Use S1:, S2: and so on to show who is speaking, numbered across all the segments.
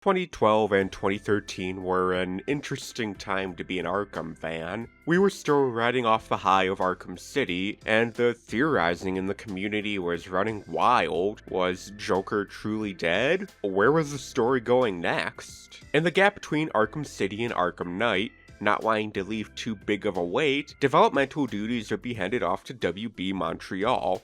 S1: 2012 and 2013 were an interesting time to be an Arkham fan. We were still riding off the high of Arkham City, and the theorizing in the community was running wild. Was Joker truly dead? Where was the story going next? In the gap between Arkham City and Arkham Knight, not wanting to leave too big of a wait, developmental duties would be handed off to WB Montreal.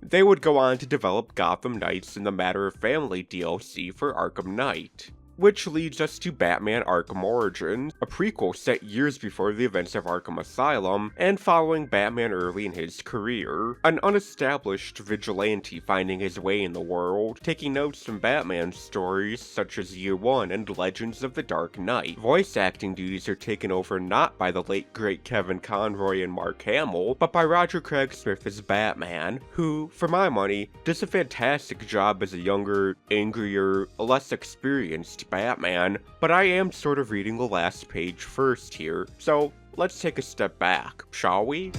S1: They would go on to develop Gotham Knights in the Matter of Family DLC for Arkham Knight. Which leads us to Batman Arkham Origins, a prequel set years before the events of Arkham Asylum, and following Batman early in his career. An unestablished vigilante finding his way in the world, taking notes from Batman's stories such as Year One and Legends of the Dark Knight. Voice acting duties are taken over not by the late great Kevin Conroy and Mark Hamill, but by Roger Craig Smith as Batman, who, for my money, does a fantastic job as a younger, angrier, less experienced Batman, but I am sort of reading the last page first here, so let's take a step back, shall we?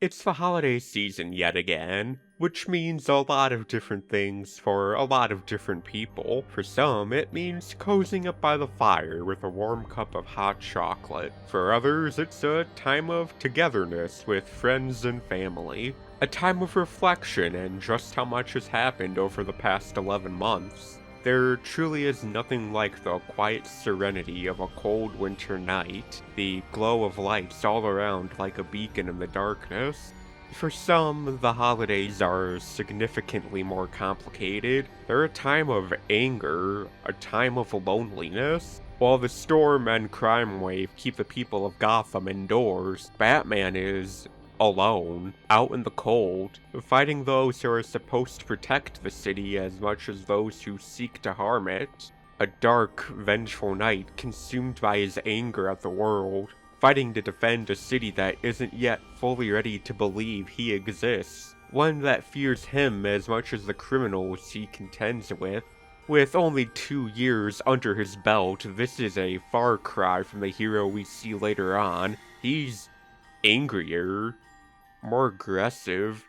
S1: It's the holiday season yet again, which means a lot of different things for a lot of different people. For some, it means cozying up by the fire with a warm cup of hot chocolate. For others, it's a time of togetherness with friends and family. A time of reflection and just how much has happened over the past 11 months. There truly is nothing like the quiet serenity of a cold winter night, the glow of lights all around like a beacon in the darkness. For some, the holidays are significantly more complicated. They're a time of anger, a time of loneliness. While the storm and crime wave keep the people of Gotham indoors, Batman is alone, out in the cold, fighting those who are supposed to protect the city as much as those who seek to harm it. A dark, vengeful knight consumed by his anger at the world, fighting to defend a city that isn't yet fully ready to believe he exists, one that fears him as much as the criminals he contends with. With only 2 years under his belt, this is a far cry from the hero we see later on. He's angrier, more aggressive,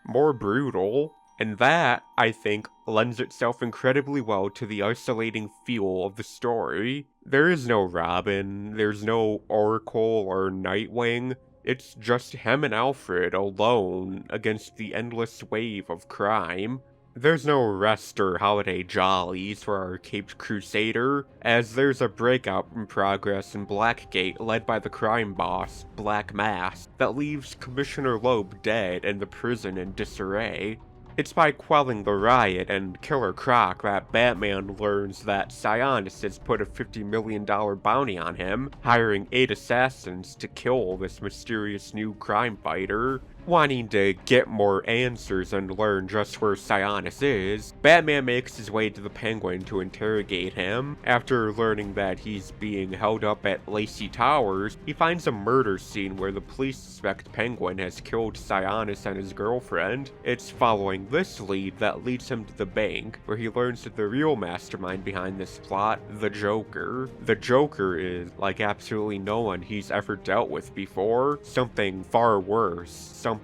S1: more brutal, and that, I think, lends itself incredibly well to the isolating feel of the story. There is no Robin, there's no Oracle or Nightwing, it's just him and Alfred alone against the endless wave of crime. There's no rest or holiday jollies for our caped crusader, as there's a breakout in progress in Blackgate led by the crime boss, Black Mass, that leaves Commissioner Loeb dead and the prison in disarray. It's by quelling the riot and Killer Croc that Batman learns that Sionis has put a $50 million bounty on him, hiring 8 assassins to kill this mysterious new crime fighter. Wanting to get more answers and learn just where Sionis is, Batman makes his way to the Penguin to interrogate him. After learning that he's being held up at Lacey Towers, he finds a murder scene where the police suspect Penguin has killed Sionis and his girlfriend. It's following this lead that leads him to the bank, where he learns that the real mastermind behind this plot, the Joker. The Joker is like absolutely no one he's ever dealt with before, something far worse, something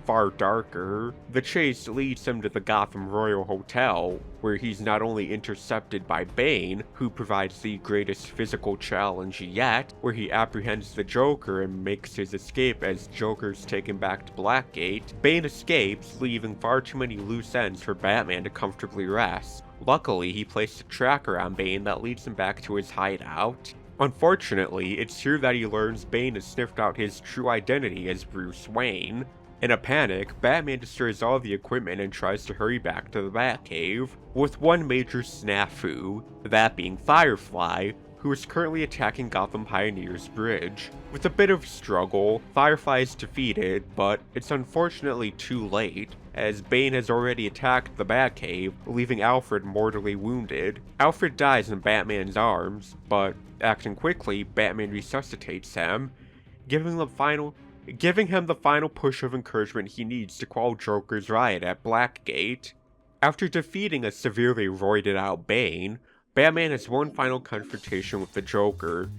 S1: far darker. The chase leads him to the Gotham Royal Hotel, where he's not only intercepted by Bane, who provides the greatest physical challenge yet, where he apprehends the Joker and makes his escape as Joker's taken back to Blackgate. Bane escapes, leaving far too many loose ends for Batman to comfortably rest. Luckily, he placed a tracker on Bane that leads him back to his hideout. Unfortunately, it's here that he learns Bane has sniffed out his true identity as Bruce Wayne. In a panic, Batman destroys all the equipment and tries to hurry back to the Batcave, with one major snafu, that being Firefly, who is currently attacking Gotham Pioneer's bridge. With a bit of struggle, Firefly is defeated, but it's unfortunately too late, as Bane has already attacked the Batcave, leaving Alfred mortally wounded. Alfred dies in Batman's arms, but acting quickly, Batman resuscitates him, giving him the final push of encouragement he needs to quell Joker's riot at Blackgate. After defeating a severely roided out Bane, Batman has one final confrontation with the Joker,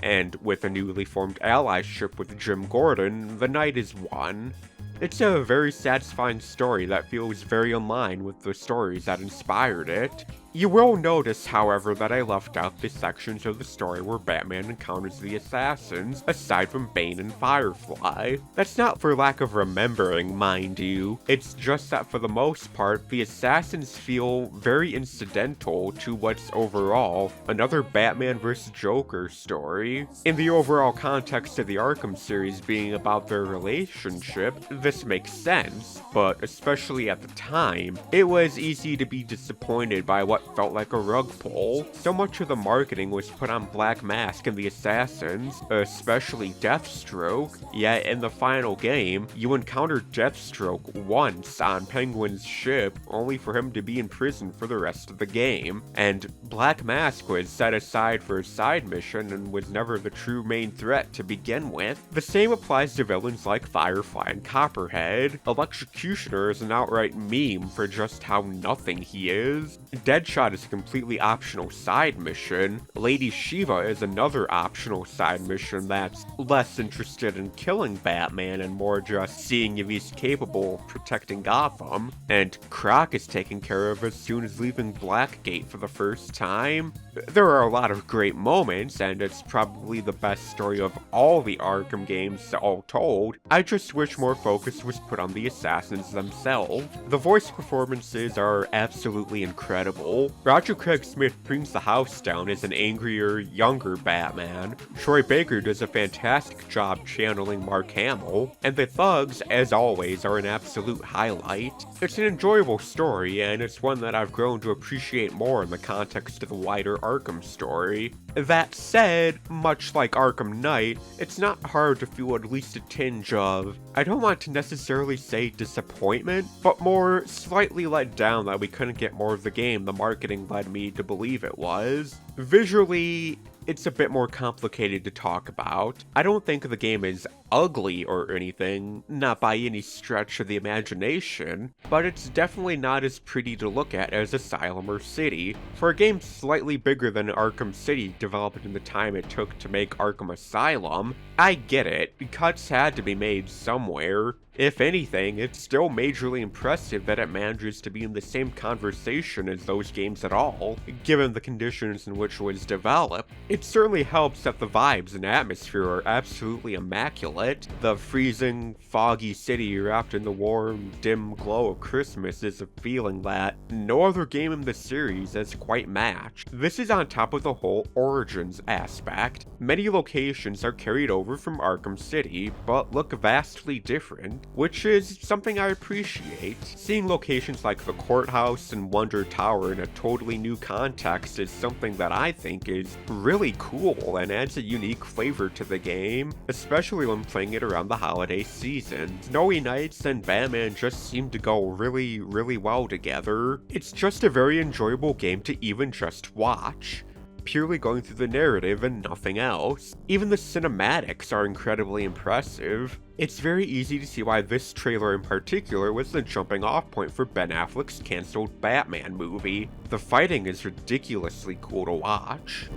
S1: and with a newly formed allyship with Jim Gordon, the night is won. It's a very satisfying story that feels very in line with the stories that inspired it. You will notice, however, that I left out the sections of the story where Batman encounters the assassins, aside from Bane and Firefly. That's not for lack of remembering, mind you. It's just that for the most part, the assassins feel very incidental to what's overall another Batman vs. Joker story. In the overall context of the Arkham series being about their relationship, this makes sense, but especially at the time, it was easy to be disappointed by what felt like a rug pull. So much of the marketing was put on Black Mask and the assassins, especially Deathstroke, yet in the final game, you encounter Deathstroke once on Penguin's ship, only for him to be in prison for the rest of the game, and Black Mask was set aside for a side mission and was never the true main threat to begin with. The same applies to villains like Firefly and Copperhead. Electrocutioner is an outright meme for just how nothing he is. Deadshot is a completely optional side mission. Lady Shiva is another optional side mission that's less interested in killing Batman and more just seeing if he's capable of protecting Gotham. And Croc is taken care of as soon as leaving Blackgate for the first time. There are a lot of great moments, and it's probably the best story of all the Arkham games all told. I just wish more focus was put on the assassins themselves. The voice performances are absolutely incredible. Roger Craig Smith brings the house down as an angrier, younger Batman. Troy Baker does a fantastic job channeling Mark Hamill, and the thugs, as always, are an absolute highlight. It's an enjoyable story, and it's one that I've grown to appreciate more in the context of the wider Arkham story. That said, much like Arkham Knight, it's not hard to feel at least a tinge of, I don't want to necessarily say disappointment, but more slightly let down that we couldn't get more of the game the marketing led me to believe it was. Visually, it's a bit more complicated to talk about. I don't think the game is ugly or anything, not by any stretch of the imagination, but it's definitely not as pretty to look at as Asylum or City. For a game slightly bigger than Arkham City developed in the time it took to make Arkham Asylum, I get it, cuts had to be made somewhere. If anything, it's still majorly impressive that it manages to be in the same conversation as those games at all, given the conditions in which it was developed. It certainly helps that the vibes and atmosphere are absolutely immaculate. The freezing, foggy city wrapped in the warm, dim glow of Christmas is a feeling that no other game in the series has quite matched. This is on top of the whole Origins aspect. Many locations are carried over from Arkham City, but look vastly different, which is something I appreciate. Seeing locations like the courthouse and Wonder Tower in a totally new context is something that I think is really cool and adds a unique flavor to the game, especially when playing it around the holiday season. Snowy Nights and Batman just seem to go really well together. It's just a very enjoyable game to even just watch, purely going through the narrative and nothing else. Even the cinematics are incredibly impressive. It's very easy to see why this trailer in particular was the jumping off point for Ben Affleck's cancelled Batman movie. The fighting is ridiculously cool to watch.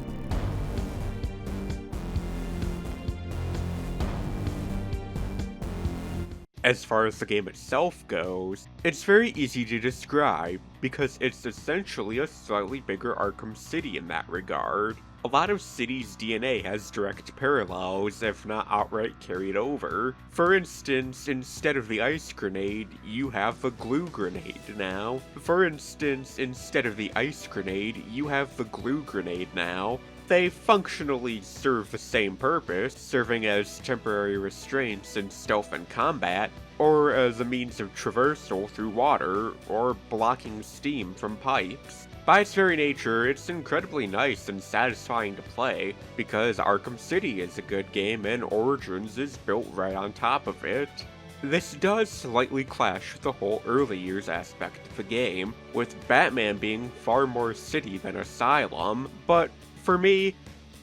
S1: As far as the game itself goes, it's very easy to describe, because it's essentially a slightly bigger Arkham City in that regard. A lot of City's DNA has direct parallels, if not outright carried over. For instance, instead of the ice grenade, you have the glue grenade now. They functionally serve the same purpose, serving as temporary restraints in stealth and combat, or as a means of traversal through water, or blocking steam from pipes. By its very nature, it's incredibly nice and satisfying to play, because Arkham City is a good game and Origins is built right on top of it. This does slightly clash with the whole early years aspect of the game, with Batman being far more city than Asylum, but for me,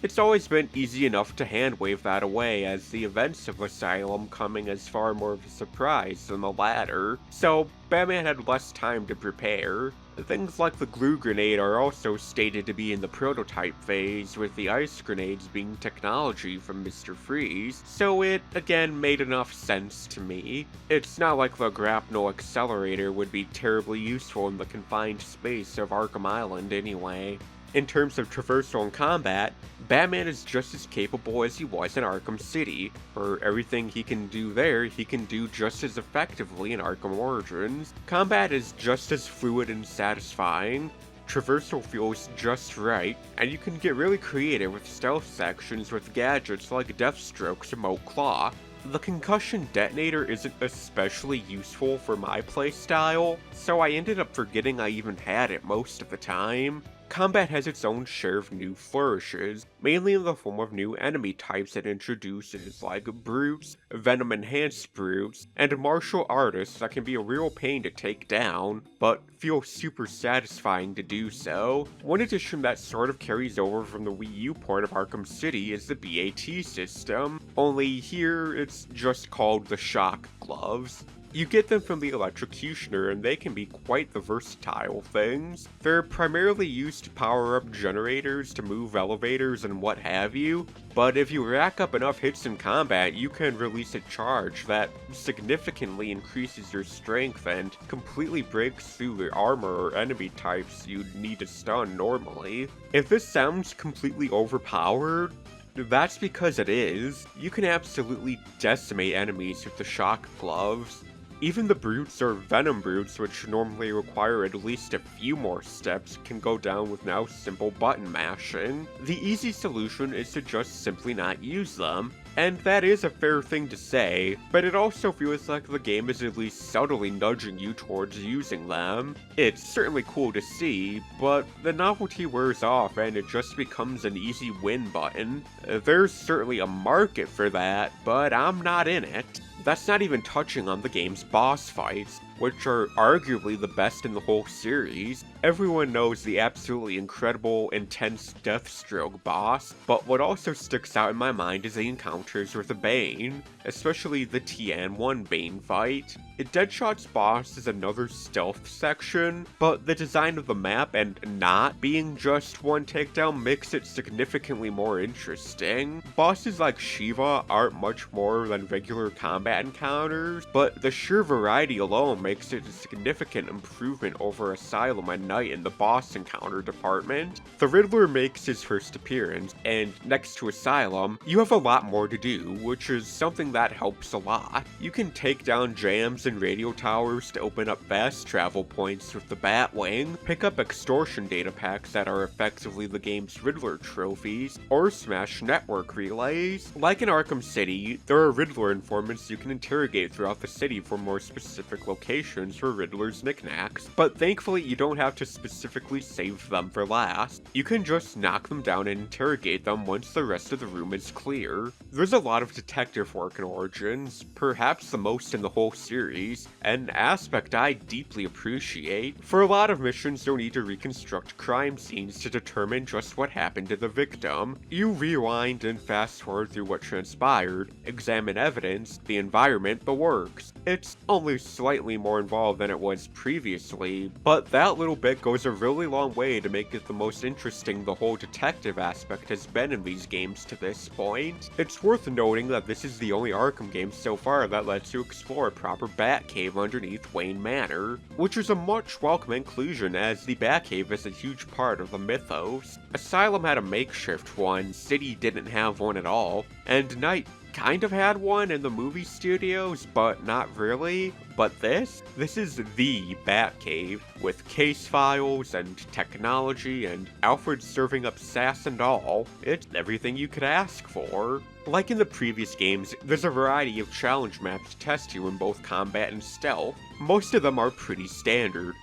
S1: it's always been easy enough to hand-wave that away as the events of Asylum coming as far more of a surprise than the latter, so Batman had less time to prepare. Things like the glue grenade are also stated to be in the prototype phase, with the ice grenades being technology from Mr. Freeze, so it, again, made enough sense to me. It's not like the grapnel accelerator would be terribly useful in the confined space of Arkham Island anyway. In terms of traversal and combat, Batman is just as capable as he was in Arkham City. For everything he can do there, he can do just as effectively in Arkham Origins. Combat is just as fluid and satisfying. Traversal feels just right, and you can get really creative with stealth sections with gadgets like Deathstroke's remote claw. The concussion detonator isn't especially useful for my playstyle, so I ended up forgetting I even had it most of the time. Combat has its own share of new flourishes, mainly in the form of new enemy types it introduces, like brutes, venom-enhanced brutes, and martial artists that can be a real pain to take down, but feel super satisfying to do so. One addition that sort of carries over from the Wii U port of Arkham City is the BAT system, only here it's just called the Shock Gloves. You get them from the Electrocutioner, and they can be quite the versatile things. They're primarily used to power up generators to move elevators and what have you, but if you rack up enough hits in combat, you can release a charge that significantly increases your strength and completely breaks through the armor or enemy types you'd need to stun normally. If this sounds completely overpowered, that's because it is. You can absolutely decimate enemies with the Shock Gloves. Even the brutes or venom brutes, which normally require at least a few more steps, can go down with now simple button mashing. The easy solution is to just simply not use them, and that is a fair thing to say, but it also feels like the game is at least subtly nudging you towards using them. It's certainly cool to see, but the novelty wears off and it just becomes an easy win button. There's certainly a market for that, but I'm not in it. That's not even touching on the game's boss fights, which are arguably the best in the whole series. Everyone knows the absolutely incredible, intense Deathstroke boss, but what also sticks out in my mind is the encounters with the Bane, especially the TN1 Bane fight. Deadshot's boss is another stealth section, but the design of the map and not being just one takedown makes it significantly more interesting. Bosses like Shiva aren't much more than regular combat encounters, but the sheer variety alone makes it a significant improvement over Asylum and Night in the boss encounter department. The Riddler makes his first appearance, and next to Asylum, you have a lot more to do, which is something that helps a lot. You can take down jams and radio towers to open up fast travel points with the Batwing, pick up extortion data packs that are effectively the game's Riddler trophies, or smash network relays. Like in Arkham City, there are Riddler informants you can interrogate throughout the city for more specific locations for Riddler's knickknacks, but thankfully you don't have to specifically save them for last. You can just knock them down and interrogate them once the rest of the room is clear. There's a lot of detective work in Origins, perhaps the most in the whole series, an aspect I deeply appreciate. For a lot of missions, you'll need to reconstruct crime scenes to determine just what happened to the victim. You rewind and fast forward through what transpired, examine evidence, the environment, the works. It's only slightly more involved than it was previously, but that little bit goes a really long way to make it the most interesting the whole detective aspect has been in these games to this point. It's worth noting that this is the only Arkham game so far that lets you explore a proper Batcave underneath Wayne Manor, which is a much welcome inclusion as the Batcave is a huge part of the mythos. Asylum had a makeshift one, City didn't have one at all, and Night kind of had one in the movie studios, but not really. But this is the Batcave, with case files and technology and Alfred serving up sass and all. It's everything you could ask for. Like in the previous games, there's a variety of challenge maps to test you in both combat and stealth. Most of them are pretty standard,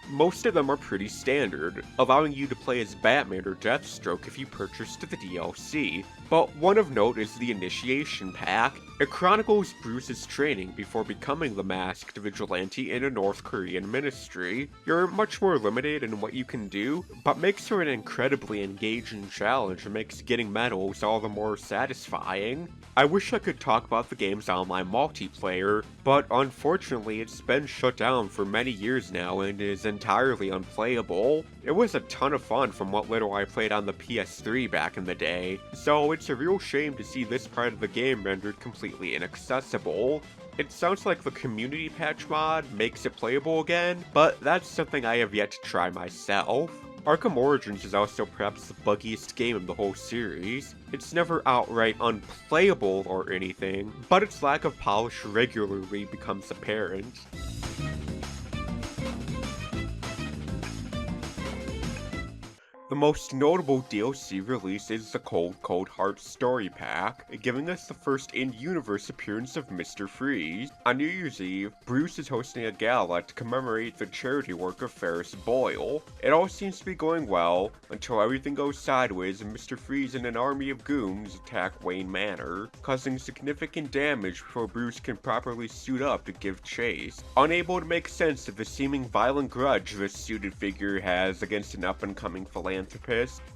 S1: allowing you to play as Batman or Deathstroke if you purchased the DLC. But one of note is the Initiation Pack. It chronicles Bruce's training before becoming the masked vigilante vigilante in a North Korean ministry. You're much more limited in what you can do, but makes for an incredibly engaging challenge and makes getting medals all the more satisfying. I wish I could talk about the game's online multiplayer, but unfortunately it's been shut down for many years now and is entirely unplayable. It was a ton of fun from what little I played on the PS3 back in the day, so it's a real shame to see this part of the game rendered completely inaccessible. It sounds like the community patch mod makes it playable again, but that's something I have yet to try myself. Arkham Origins is also perhaps the buggiest game in the whole series. It's never outright unplayable or anything, but its lack of polish regularly becomes apparent. The most notable DLC release is the Cold Heart Story Pack, giving us the first in-universe appearance of Mr. Freeze. On New Year's Eve, Bruce is hosting a gala to commemorate the charity work of Ferris Boyle. It all seems to be going well, until everything goes sideways and Mr. Freeze and an army of goons attack Wayne Manor, causing significant damage before Bruce can properly suit up to give chase. Unable to make sense of the seeming violent grudge this suited figure has against an up-and-coming philanthropist,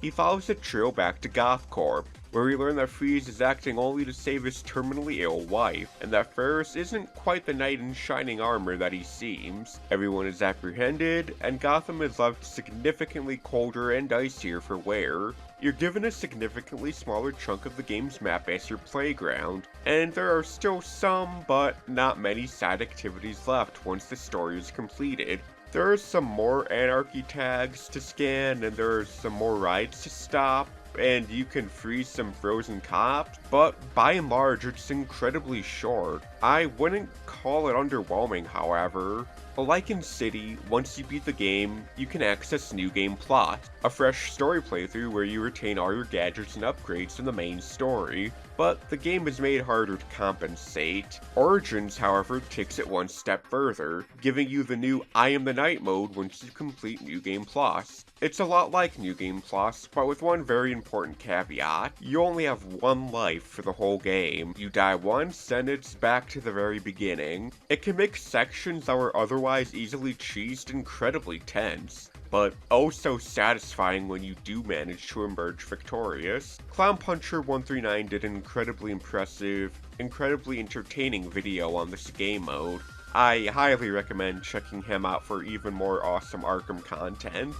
S1: he follows the trail back to GothCorp, where we learn that Freeze is acting only to save his terminally ill wife, and that Ferris isn't quite the knight in shining armor that he seems. Everyone is apprehended, and Gotham is left significantly colder and icier for wear. You're given a significantly smaller chunk of the game's map as your playground, and there are still some, but not many side activities left once the story is completed. There are some more anarchy tags to scan, and there are some more rides to stop, and you can freeze some frozen cops, but by and large it's incredibly short. I wouldn't call it underwhelming, however. Like in City, once you beat the game, you can access New Game Plus, a fresh story playthrough where you retain all your gadgets and upgrades from the main story, but the game is made harder to compensate. Origins, however, takes it one step further, giving you the new I Am the Night mode once you complete New Game Plus. It's a lot like New Game Plus, but with one very important caveat. You only have one life for the whole game. You die once, and it's back to the very beginning. It can make sections that were otherwise easily cheesed incredibly tense, but oh so satisfying when you do manage to emerge victorious. Clown Puncher 139 did an incredibly impressive, incredibly entertaining video on this game mode. I highly recommend checking him out for even more awesome Arkham content.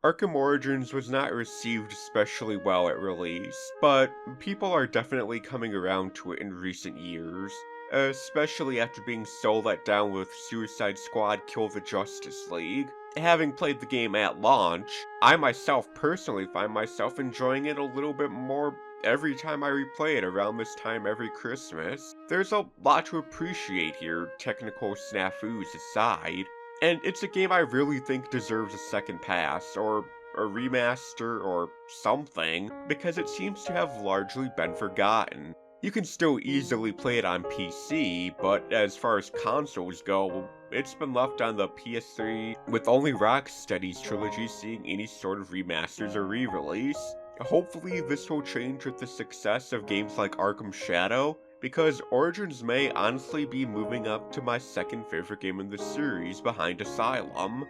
S1: Arkham Origins was not received especially well at release, but people are definitely coming around to it in recent years, especially after being so let down with Suicide Squad Kill the Justice League. Having played the game at launch, I myself personally find myself enjoying it a little bit more every time I replay it around this time every Christmas. There's a lot to appreciate here, technical snafus aside. And it's a game I really think deserves a second pass, or a remaster, or something, because it seems to have largely been forgotten. You can still easily play it on PC, but as far as consoles go, it's been left on the PS3, with only Rocksteady's trilogy seeing any sort of remasters or re-release. Hopefully this will change with the success of games like Arkham Shadow, because Origins may honestly be moving up to my second favorite game in the series behind Asylum.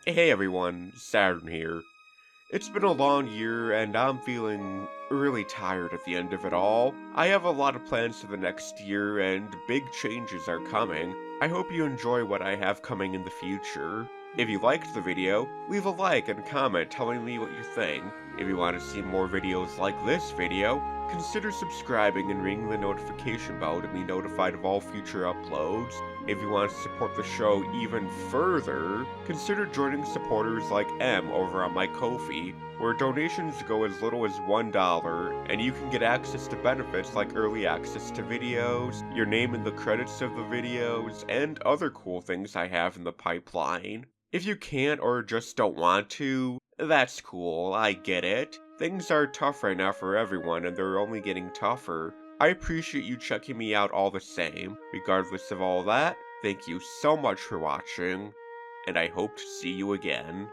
S1: Hey everyone, Saturn here. It's been a long year and I'm feeling really tired at the end of it all. I have a lot of plans for the next year and big changes are coming. I hope you enjoy what I have coming in the future. If you liked the video, leave a like and comment telling me what you think. If you want to see more videos like this video, consider subscribing and ringing the notification bell to be notified of all future uploads. If you want to support the show even further, consider joining supporters like M over on my Ko-fi, where donations go as little as $1, and you can get access to benefits like early access to videos, your name in the credits of the videos, and other cool things I have in the pipeline. If you can't or just don't want to, that's cool, I get it. Things are tough right now for everyone and they're only getting tougher. I appreciate you checking me out all the same. Regardless of all that, thank you so much for watching, and I hope to see you again.